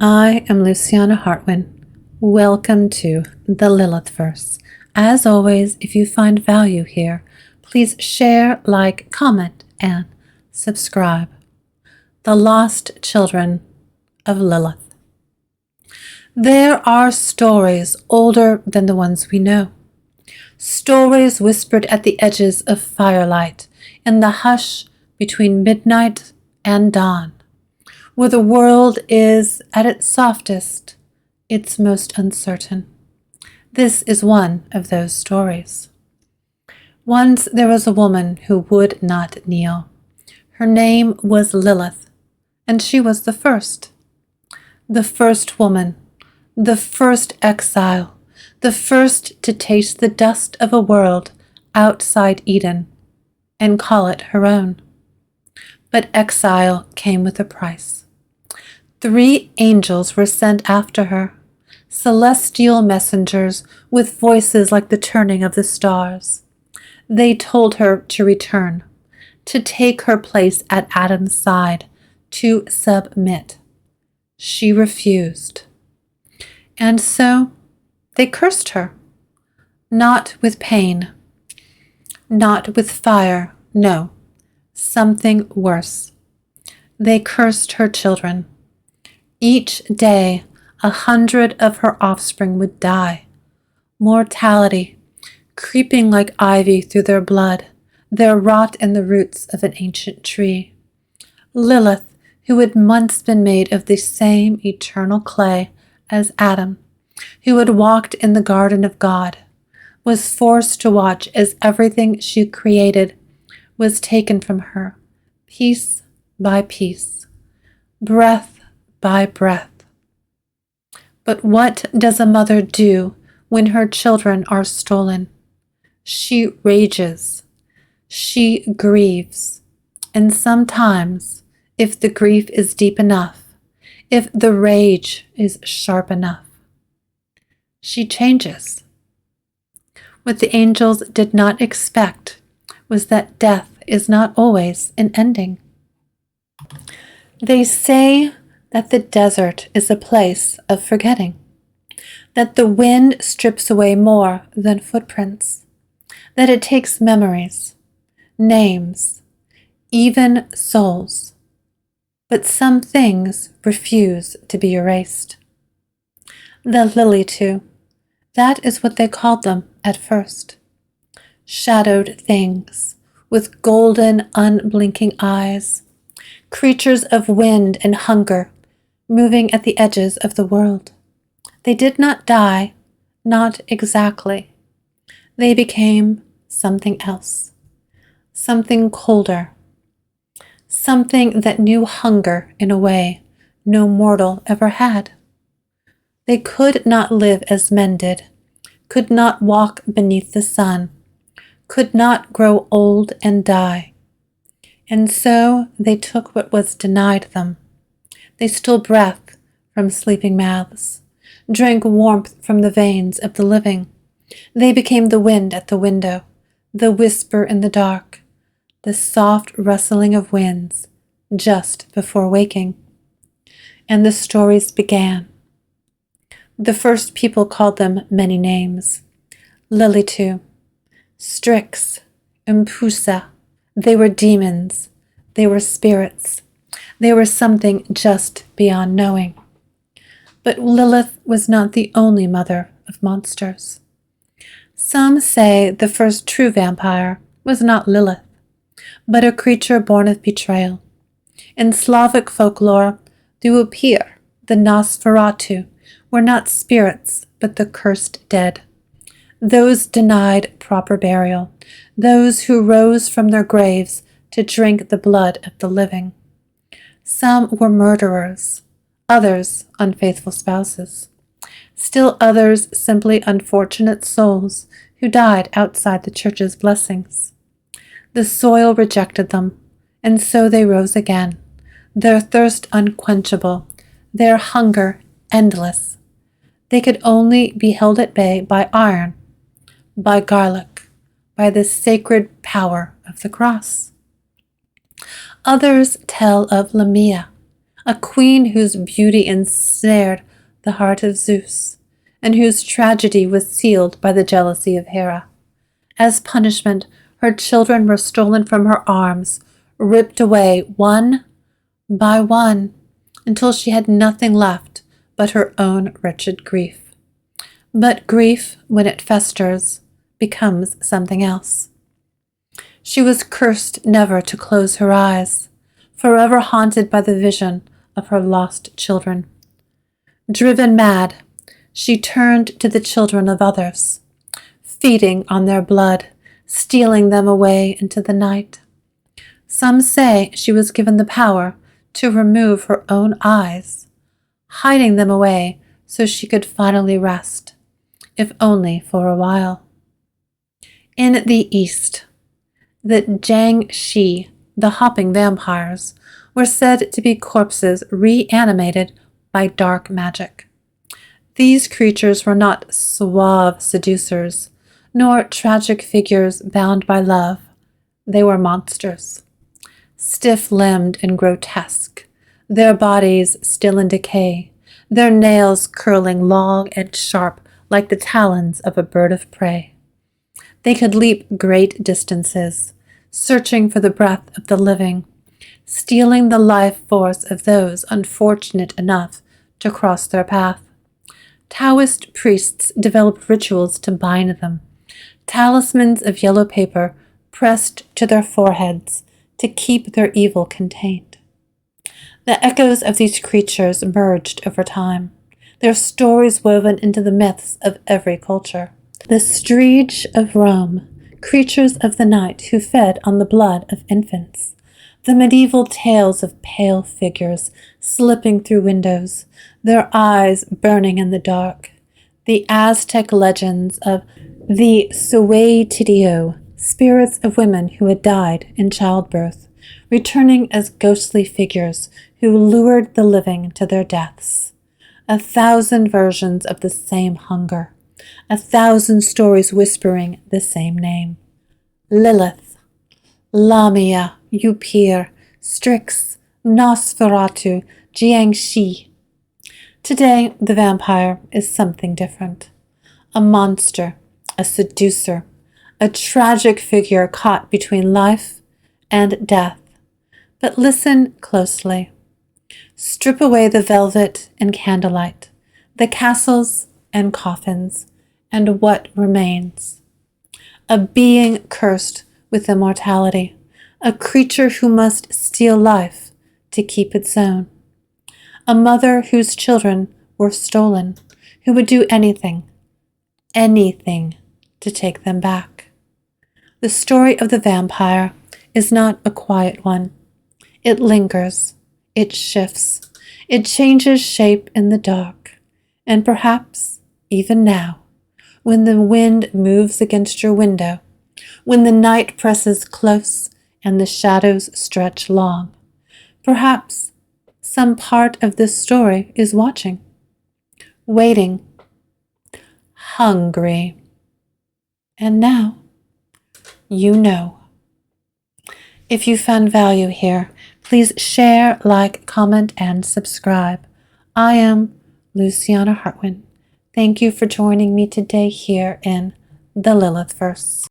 I am Luciana Hartwin. Welcome to the Lilith verse. As always, if you find value here, please share, like, comment, and subscribe. The Lost Children of Lilith. There are stories older than the ones we know. Stories whispered at the edges of firelight, in the hush between midnight and dawn, where the world is at its softest, its most uncertain. This is one of those stories. Once there was a woman who would not kneel. Her name was Lilith, and she was the first woman, the first exile, the first to taste the dust of a world outside Eden and call it her own. But exile came with a price. 3 angels were sent after her, celestial messengers with voices like the turning of the stars. They told her to return, to take her place at Adam's side, to submit. She refused. And so they cursed her, not with pain, not with fire, no, something worse. They cursed her children. Each day, 100 of her offspring would die. Mortality, creeping like ivy through their blood, their rot in the roots of an ancient tree. Lilith, who had once been made of the same eternal clay as Adam, who had walked in the garden of God, was forced to watch as everything she created was taken from her, piece by piece, breath by breath. But what does a mother do when her children are stolen? She rages, she grieves, and sometimes, if the grief is deep enough, if the rage is sharp enough, she changes. What the angels did not expect was that death is not always an ending. They say that the desert is a place of forgetting, that the wind strips away more than footprints, that it takes memories, names, even souls, but some things refuse to be erased. The Lilitu, that is what they called them at first. Shadowed things with golden, unblinking eyes, creatures of wind and hunger, moving at the edges of the world. They did not die, not exactly. They became something else, something colder, something that knew hunger in a way no mortal ever had. They could not live as men did, could not walk beneath the sun, could not grow old and die. And so they took what was denied them. They stole breath from sleeping mouths, drank warmth from the veins of the living. They became the wind at the window, the whisper in the dark, the soft rustling of winds just before waking. And the stories began. The first people called them many names. Lilitu, Strix, Impusa. They were demons. They were spirits. They were something just beyond knowing. But Lilith was not the only mother of monsters. Some say the first true vampire was not Lilith, but a creature born of betrayal. In Slavic folklore, the Upir, the Nosferatu, were not spirits, but the cursed dead. Those denied proper burial, those who rose from their graves to drink the blood of the living. Some were murderers, others unfaithful spouses, still others simply unfortunate souls who died outside the church's blessings. The soil rejected them, and so they rose again, their thirst unquenchable, their hunger endless. They could only be held at bay by iron, by garlic, by the sacred power of the cross. Others tell of Lamia, a queen whose beauty ensnared the heart of Zeus, and whose tragedy was sealed by the jealousy of Hera. As punishment, her children were stolen from her arms, ripped away one by one, until she had nothing left but her own wretched grief. But grief, when it festers, becomes something else. She was cursed never to close her eyes, forever haunted by the vision of her lost children. Driven mad, she turned to the children of others, feeding on their blood, stealing them away into the night. Some say she was given the power to remove her own eyes, hiding them away so she could finally rest, if only for a while. In the east, the Jiangshi, the hopping vampires, were said to be corpses reanimated by dark magic. These creatures were not suave seducers, nor tragic figures bound by love. They were monsters, stiff-limbed and grotesque, their bodies still in decay, their nails curling long and sharp like the talons of a bird of prey. They could leap great distances, searching for the breath of the living, stealing the life force of those unfortunate enough to cross their path. Taoist priests developed rituals to bind them, talismans of yellow paper pressed to their foreheads to keep their evil contained. The echoes of these creatures merged over time, their stories woven into the myths of every culture. The Strige of Rome, creatures of the night who fed on the blood of infants. The medieval tales of pale figures slipping through windows, their eyes burning in the dark. The Aztec legends of the Suetidio, spirits of women who had died in childbirth, returning as ghostly figures who lured the living to their deaths. 1,000 versions of the same hunger, 1,000 stories whispering the same name. Lilith, Lamia, Upir, Strix, Nosferatu, Jiangshi. Today, the vampire is something different. A monster, a seducer, a tragic figure caught between life and death. But listen closely. Strip away the velvet and candlelight, the castles and coffins, and what remains? A being cursed with immortality, a creature who must steal life to keep its own. A mother whose children were stolen, who would do anything to take them back. The story of the vampire is not a quiet one. It lingers, it shifts, it changes shape in the dark, and perhaps even now, when the wind moves against your window, when the night presses close and the shadows stretch long, perhaps some part of this story is watching, waiting, hungry. And now, you know. If you found value here, please share, like, comment, and subscribe. I am Luciana Hartwin. Thank you for joining me today here in the Lilith Verse.